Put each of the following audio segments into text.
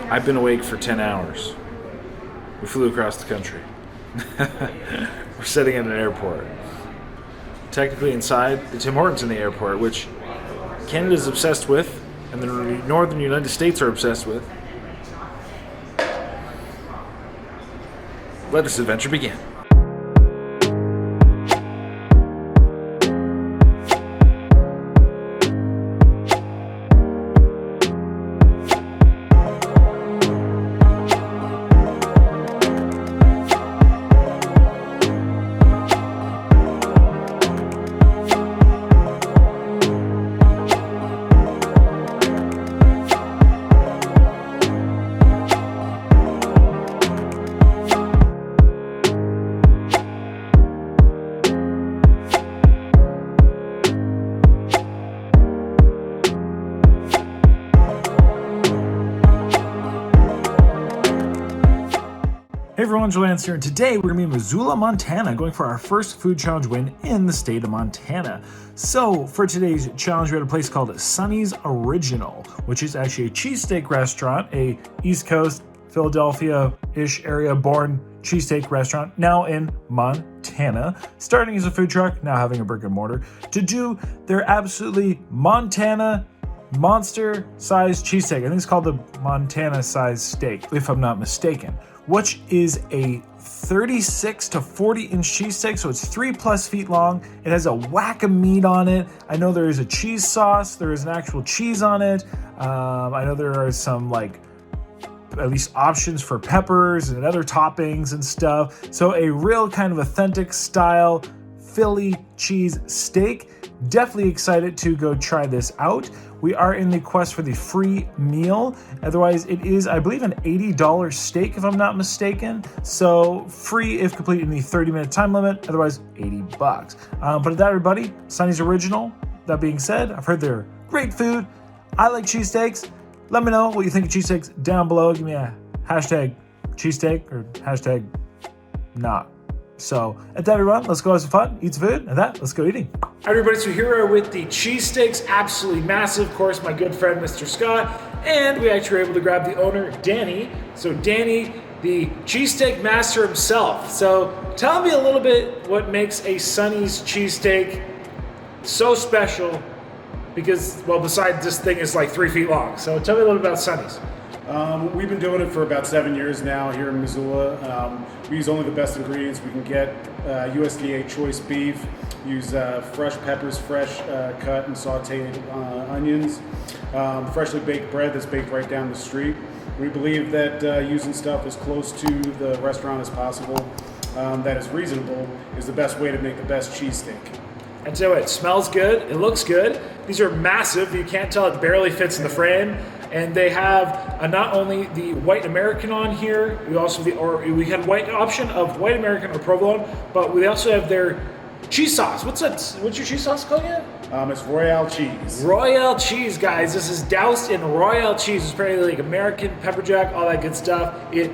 I've been awake for 10 hours. We flew across the country. We're sitting in an airport. Technically inside the Tim Hortons in the airport, which Canada's obsessed with, and the northern United States are obsessed with. Let this adventure begin. Hey everyone, Joel Lance here, and today we're going to be in Missoula, Montana, going for our first food challenge win in the state of Montana. So, for today's challenge, we're at a place called Sonny's Original, which is actually a cheesesteak restaurant, a East Coast, Philadelphia-ish area-born cheesesteak restaurant, now in Montana, starting as a food truck, now having a brick and mortar, to do their absolutely Montana monster-sized cheesesteak. I think it's called the Montana-sized steak, if I'm not mistaken, which is a 36 to 40 inch cheesesteak, so it's 3+ feet long. It has a whack of meat on it. I know there is a cheese sauce. There is an actual cheese on it. I know there are some at least options for peppers and other toppings and stuff. So a real kind of authentic style Philly cheese steak. Definitely excited to go try this out. We are in the quest for the free meal. Otherwise, it is, I believe, an $80 steak, if I'm not mistaken. So free if complete in the 30-minute time limit. Otherwise, $80. But at that, everybody, Sonny's Original. That being said, I've heard they're great food. I like cheesesteaks. Let me know what you think of cheesesteaks down below. Give me a hashtag cheesesteak or hashtag not. So, at that, everyone, let's go have some fun, eat some food, and let's go eating. All right, everybody, so here we are with the cheesesteaks, absolutely massive. Of course, my good friend, Mr. Scott, and we actually were able to grab the owner, Danny. So, Danny, the cheesesteak master himself. So, tell me a little bit what makes a Sonny's cheesesteak so special, because, well, besides this thing is like 3 feet long. So, tell me a little bit about Sonny's. We've been doing it for about 7 years now here in Missoula. We use only the best ingredients we can get. USDA choice beef, use fresh peppers, fresh cut and sauteed onions, freshly baked bread that's baked right down the street. We believe that using stuff as close to the restaurant as possible, that is reasonable, is the best way to make the best cheesesteak. And so it smells good, it looks good. These are massive, you can't tell it barely fits in the frame. And they have not only the white American on here, we had white option of white American or provolone, but we also have their cheese sauce. What's your cheese sauce called again? It's Royale cheese. Royale cheese, guys. This is doused in Royale cheese. It's pretty like American, pepper jack, all that good stuff. Like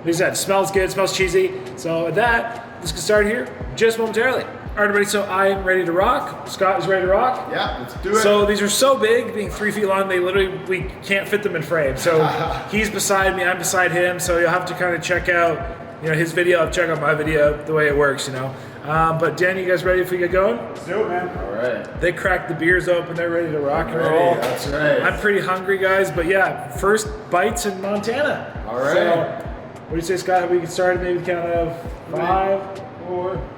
I said, smells good, smells cheesy. So with that, let's get started here just momentarily. All right, everybody, so I am ready to rock. Scott is ready to rock. Yeah, let's do it. So these are so big, being 3 feet long, we can't fit them in frame. So he's beside me, I'm beside him, so you'll have to kind of check out, his video, check out my video, the way it works, But Dan, you guys ready if we get going? Let's do it, man. All right. They cracked the beers open, they're ready to rock and roll. That's right. I'm pretty hungry, guys, but yeah, first bites in Montana. All right. So, what do you say, Scott? We can start maybe count of 5, 4,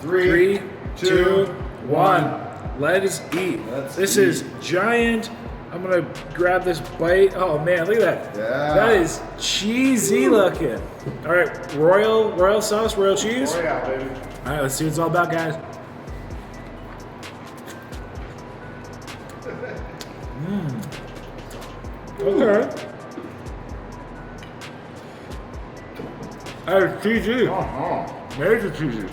3, 2, 1. Let us eat. This is giant. I'm gonna grab this bite. Oh man, look at that. Yeah. That is cheesy looking. All right, royal sauce, royal cheese. Royale, baby. All right, let's see what it's all about, guys. Okay. That is cheesy. Major cheesy.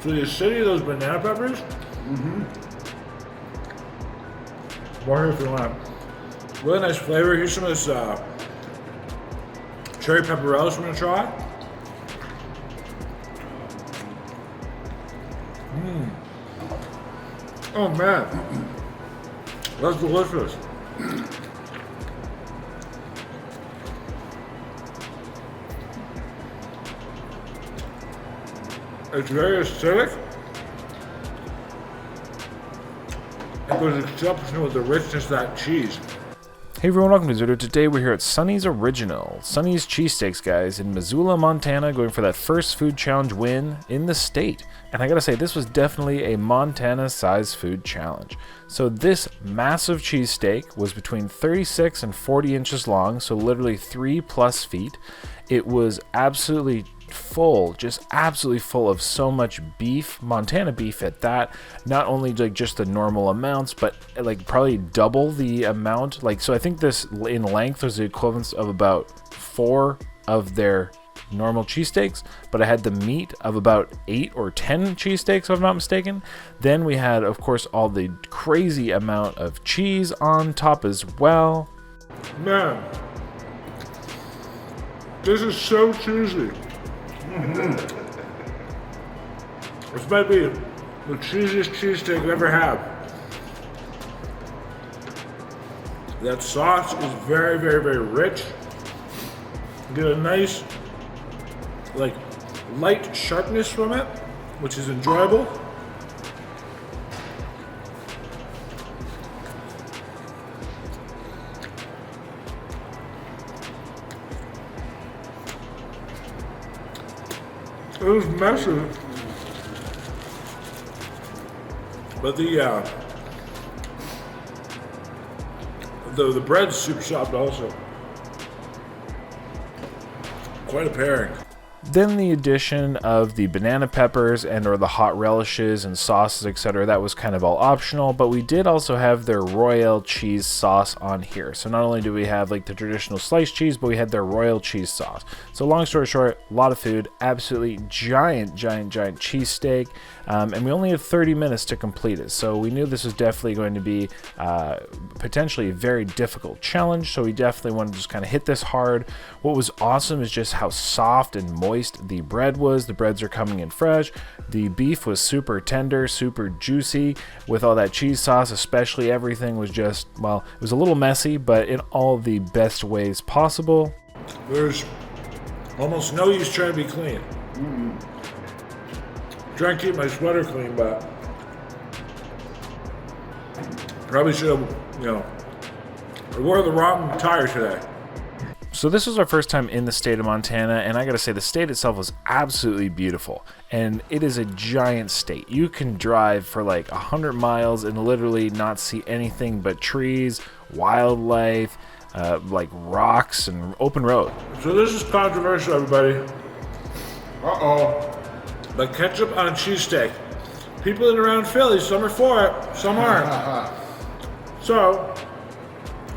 So the acidity of those banana peppers. More if you want. Really nice flavor. Here's some of this cherry pepper relish we're gonna try. Oh man, that's delicious. It's very acidic. It goes exceptional with the richness of that cheese. Hey everyone, welcome to Zudo. Today we're here at Sonny's Original, Sonny's Cheesesteaks, guys, in Missoula, Montana, going for that first food challenge win in the state. And I gotta say, this was definitely a Montana-sized food challenge. So this massive cheesesteak was between 36 and 40 inches long, so literally 3+ feet. It was absolutely full, just absolutely full of so much beef, Montana beef at that. Not only like just the normal amounts, but like probably double the amount. Like, so I think this in length was the equivalent of about 4 of their normal cheesesteaks, but I had the meat of about 8 or 10 cheesesteaks, if I'm not mistaken. Then we had, of course, all the crazy amount of cheese on top as well. Man, this is so cheesy. This might be the cheesiest cheesesteak I've ever had. That sauce is very, very, very rich. You get a nice, like, light sharpness from it, which is enjoyable. It was massive, but the bread's super soft also. Quite a pairing. Then the addition of the banana peppers and or the hot relishes and sauces, etc., that was kind of all optional, but we did also have their royal cheese sauce on here. So not only do we have like the traditional sliced cheese, but we had their royal cheese sauce. So long story short, a lot of food, absolutely giant cheesesteak, and we only had 30 minutes to complete it. So we knew this was definitely going to be potentially a very difficult challenge, so we definitely wanted to just kind of hit this hard. What was awesome is just how soft and moist the bread was. The breads are coming in fresh. The beef was super tender, super juicy with all that cheese sauce, especially. Everything was just, well, it was a little messy, but in all the best ways possible. There's almost no use trying to be clean. Trying to keep my sweater clean, but probably should have, I wore the wrong tire today. So this was our first time in the state of Montana, and I gotta say the state itself was absolutely beautiful. And it is a giant state. You can drive for like 100 miles and literally not see anything but trees, wildlife, like rocks and open road. So this is controversial, everybody. But ketchup on a cheesesteak. People in around Philly, some are for it, some aren't. So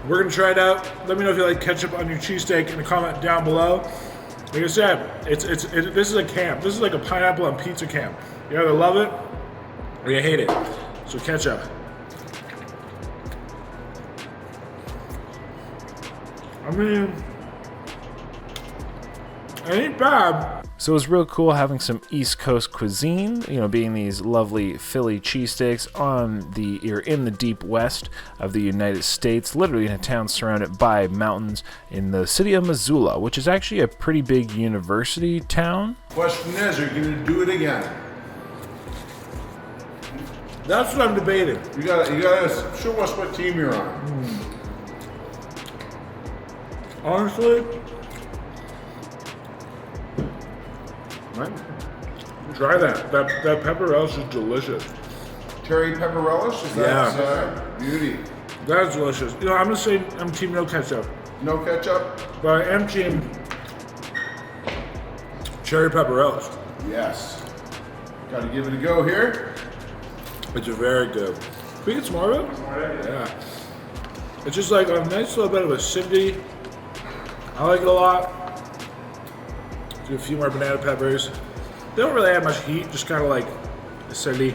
we're gonna try it out. Let me know if you like ketchup on your cheesesteak in the comment down below. Like I said, this is a camp. This is like a pineapple on pizza camp. You either love it or you hate it. So ketchup. I mean, it ain't bad. So it was real cool having some East Coast cuisine, being these lovely Philly cheesesteaks in the deep west of the United States, literally in a town surrounded by mountains in the city of Missoula, which is actually a pretty big university town. Question is, are you going to do it again? That's what I'm debating. You gotta show us what team you're on. Honestly, try that. That pepper relish is delicious. Cherry pepper relish? Is that beauty? That's delicious. I'm gonna say I'm team no ketchup. No ketchup? But I am team cherry pepper relish. Yes. Gotta give it a go here. It's very good. Can we get some more of it? Yeah. It's just like a nice little bit of acidity. I like it a lot. Do a few more banana peppers. They don't really have much heat, just kind of like acidity.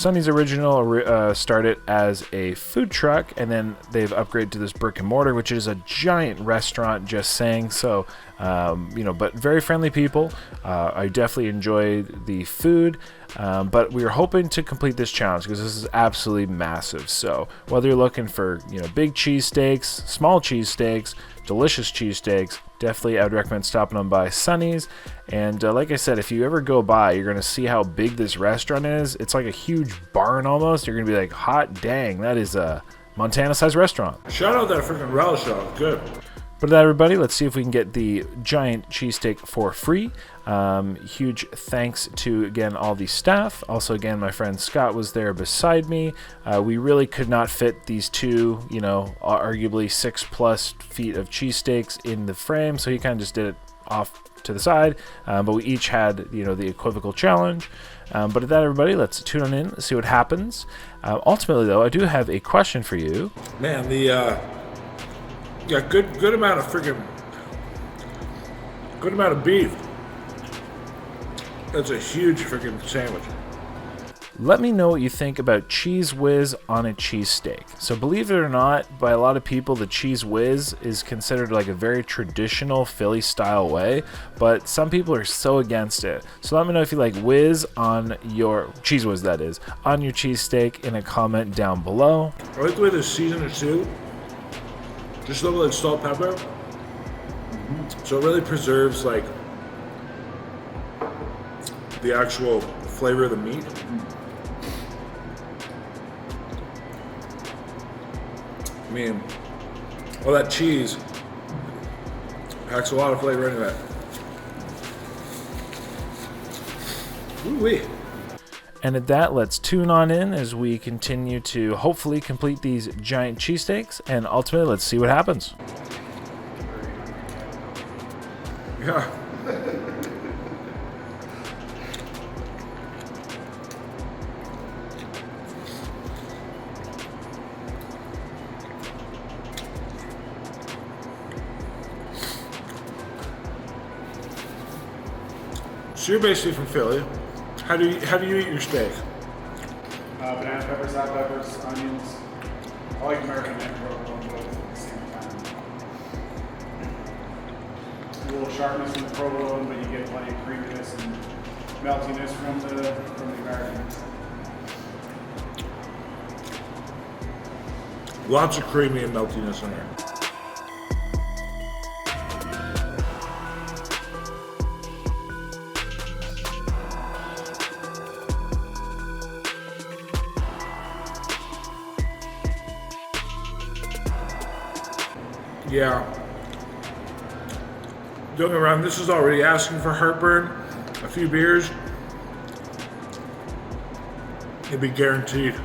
Sonny's Original started as a food truck, and then they've upgraded to this brick and mortar, which is a giant restaurant, just saying. So, but very friendly people. I definitely enjoyed the food, but we were hoping to complete this challenge because this is absolutely massive. So whether you're looking for, big cheesesteaks, small cheesesteaks, delicious cheesesteaks, definitely I would recommend stopping on by Sonny's. And like I said, if you ever go by, you're going to see how big this restaurant is. It's like a huge barn almost. You're going to be like, hot dang, that is a Montana-sized restaurant. Shout out that freaking relish though. Good. But that, everybody, let's see if we can get the giant cheesesteak for free. Huge thanks to, again, all the staff. Also, again, my friend Scott was there beside me. We really could not fit these two, arguably 6+ feet of cheesesteaks in the frame, so he kind of just did it off to the side. But we each had, the equivocal challenge. But at that, everybody, let's tune on in, see what happens. Ultimately, though, I do have a question for you. Man, good amount of beef. That's a huge freaking sandwich. Let me know what you think about Cheese Whiz on a cheesesteak. So believe it or not, by a lot of people, the Cheese Whiz is considered like a very traditional Philly style way, but some people are so against it. So let me know if you like whiz on your Cheese Whiz, that is, on your cheesesteak in a comment down below. I like the way they season it too. Just a little like salt, pepper. So it really preserves like the actual flavor of the meat. I mean, all that cheese packs a lot of flavor into that. Ooh-wee. And at that, let's tune on in as we continue to hopefully complete these giant cheesesteaks, and ultimately, let's see what happens. Yeah. So you're basically from Philly. How do you eat your steak? Banana peppers, hot peppers, onions. I like American and provolone both at the same time. A little sharpness from the provolone, but you get plenty of creaminess and meltiness from the American. Lots of creamy and meltiness in there. Yeah. Don't get me wrong, this is already asking for heartburn. A few beers, it'd be guaranteed.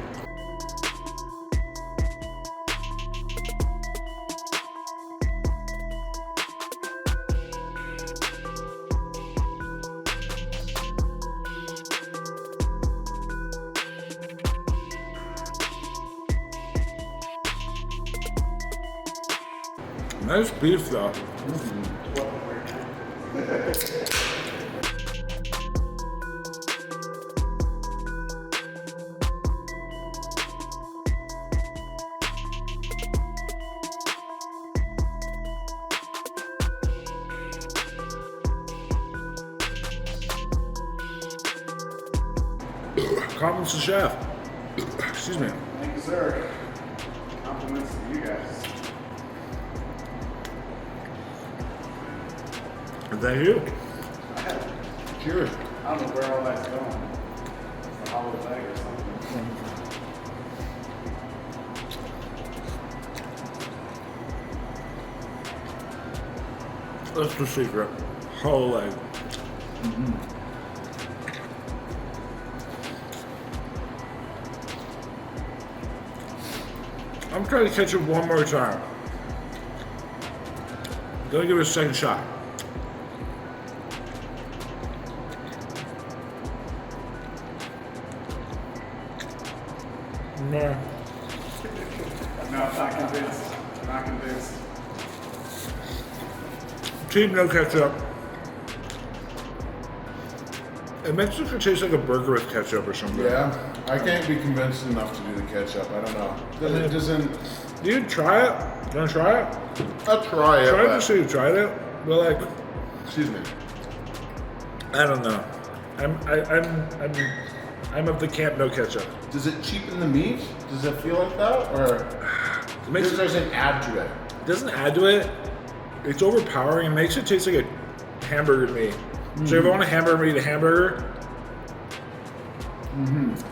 Nice beef though. Compliments to chef. Excuse me. Thank you, sir. Compliments to you guys. Thank you. Cheers. I don't know where all that's going. It's a hollow bag or something. That's the secret. Whole leg. I'm trying to catch it one more time. Gonna give it a second shot. Nah. No, I'm not convinced. I'm not convinced. Team no ketchup. It makes it taste like a burger with ketchup or something. Yeah. I can't be convinced enough to do the ketchup. I don't know. It doesn't. You try it. You want to try it? I'll try it. Try it but- just so you tried it. But like, Excuse me. I don't know. I'm of the camp no ketchup. Does it cheapen the meat? Does it feel like that, or It makes it doesn't add to it? It doesn't add to it. It's overpowering. It makes it taste like a hamburger to me. So if I want a hamburger, I eat a hamburger.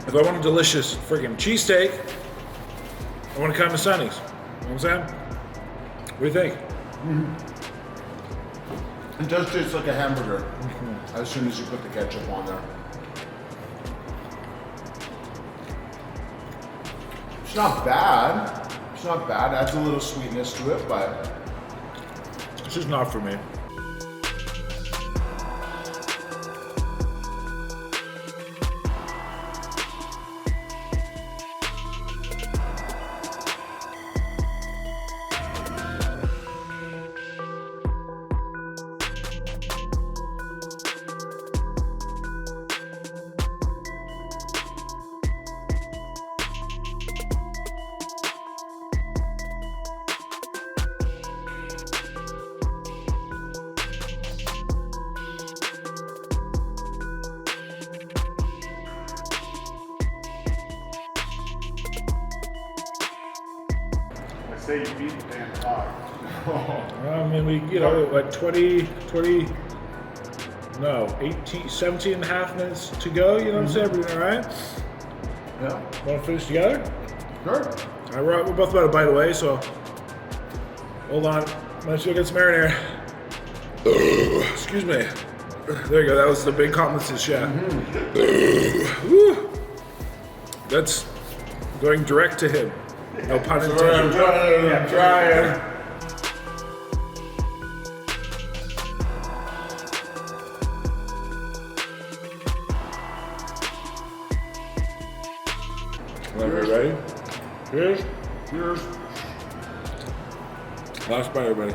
If I want a delicious freaking cheesesteak, I want to come to Sonny's. You know what I'm saying? What do you think? It does taste like a hamburger as soon as you put the ketchup on there. It's not bad. It's not bad. Adds a little sweetness to it, but It's just not for me. I say you beat the damn clock. I mean, we, like 18, 17 and a half minutes to go. You know what I'm saying? We're doing all right. yeah, Want to finish together? sure. All right, we're both about a bite away, so hold on. Let's go get some marinara. Excuse me. There you go. That was the big compliments to the chef. Woo. That's going direct to him. No pun I'm intended. trying. Everybody ready? Cheers. Cheers. Last bite, everybody.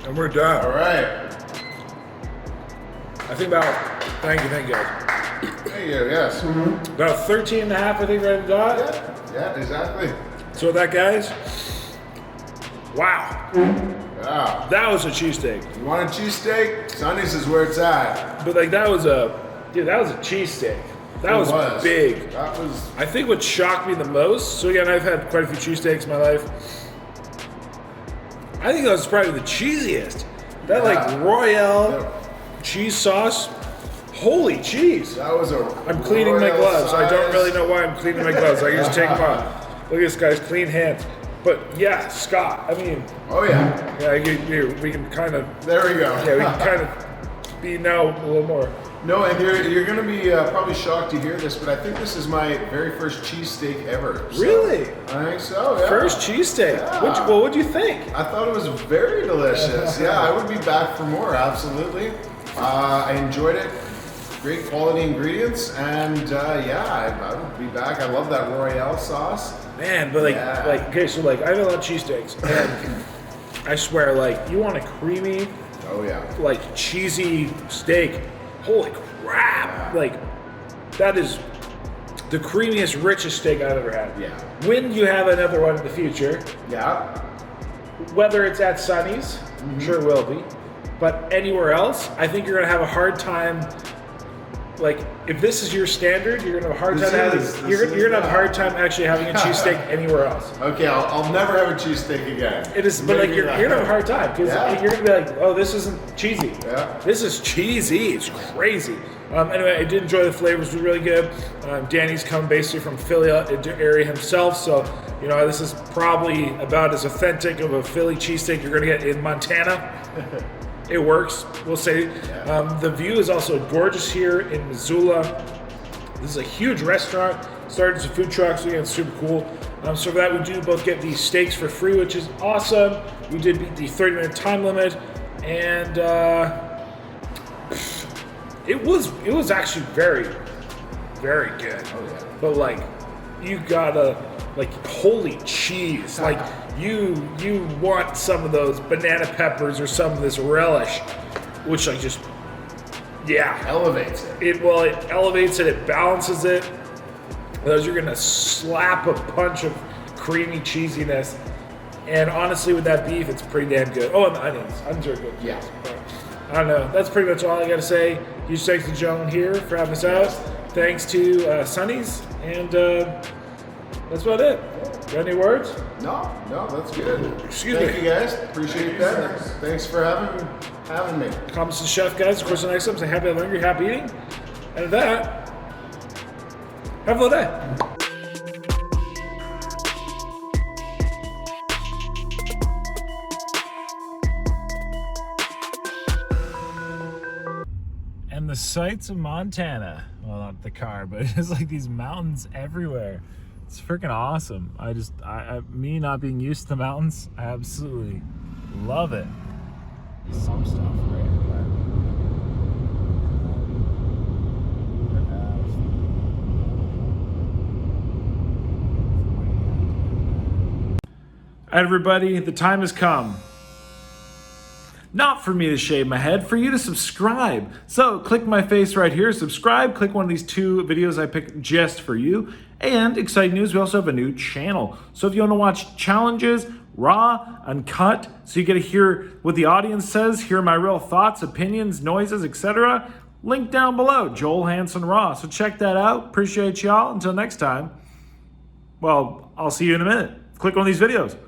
And we're done. All right. I think about, thank you guys. Hey, yes. About 13 and a half, I think, right in the dot. Yeah, exactly. So with that, guys, wow, Yeah. that was a cheesesteak. You want a cheesesteak? Sonny's is where it's at. But like that was a cheesesteak. That It was big. That was. I think what shocked me the most, so again, I've had quite a few cheesesteaks in my life. I think that was probably the cheesiest. That like Royale cheese sauce, holy cheese. That was a. I'm cleaning my royal gloves. I don't size. really know why I'm cleaning my gloves. I can just take them off. Look at this guy's clean hands. But yeah, Scott, I mean, Oh yeah. yeah, we can kind of, There we go. yeah, we can kind of be now a little more. No, and you're going to be probably shocked to hear this, but I think this is my very first cheesesteak ever. So, Really? I think so, yeah. First cheesesteak. Yeah. What'd you think? I thought it was very delicious. Yeah, I would be back for more, absolutely. I enjoyed it. Great quality ingredients, and yeah, I would be back. I love that Royale sauce. Man, but like, Yeah. okay, so like, I've had a lot of cheesesteaks, and I swear, like, you want a creamy, Oh yeah. like, cheesy steak. Holy crap! Like, that is the creamiest, richest steak I've ever had. Yeah. When you have another one in the future, Yeah. whether it's at Sonny's, sure it will be, but anywhere else, I think you're gonna have a hard time. Like, if this is your standard, you're gonna have a hard This time having. is- this You're gonna have a is- hard time actually having a cheesesteak anywhere else. Okay, I'll never have a cheesesteak again. It is, but like Maybe you're not. gonna have a hard time because Yeah. you're gonna be like, oh, this isn't cheesy. Yeah. This is cheesy. It's crazy. Anyway, I did enjoy the flavors. It was really good. Danny's come basically from Philly area himself, so you know this is probably about as authentic of a Philly cheesesteak you're gonna get in Montana. It works, we'll say. The view is also gorgeous here in Missoula. This is a huge restaurant, started as a food truck, so again, it's super cool. So for that, we do both get these steaks for free, which is awesome. We did beat the 30-minute time limit, and it was actually very, very good. Oh yeah. But like, you gotta, like, holy cheese, like you want some of those banana peppers or some of this relish, which like just, yeah, Elevates it. it elevates it, it balances it. Those you're gonna slap a punch of creamy cheesiness, and honestly, with that beef, it's pretty damn good. Oh, and the onions are good. Yeah. But I don't know. That's pretty much all I gotta say. Huge thanks to Joan here for having us out. Thanks to Sonny's, and that's about it. Got any words? No, that's good. Excuse Thank me. you guys. Appreciate that. Thanks for having me. Comments to the chef, guys. Of course, the next time, say happy hungry, happy eating. And with that, have a little day. And the sights of Montana. Well, not the car, but it's like these mountains everywhere. It's freaking awesome. Me not being used to mountains, I absolutely love it. Some stuff, right? All right, everybody, the time has come. Not for me to shave my head, for you to subscribe. So click my face right here, subscribe, click one of these 2 videos I picked just for you. And exciting news, we also have a new channel. So if you want to watch challenges, raw, uncut, so you get to hear what the audience says, hear my real thoughts, opinions, noises, etc., link down below, Joel Hansen Raw. So check that out. Appreciate y'all. Until next time, well, I'll see you in a minute. Click one of these videos.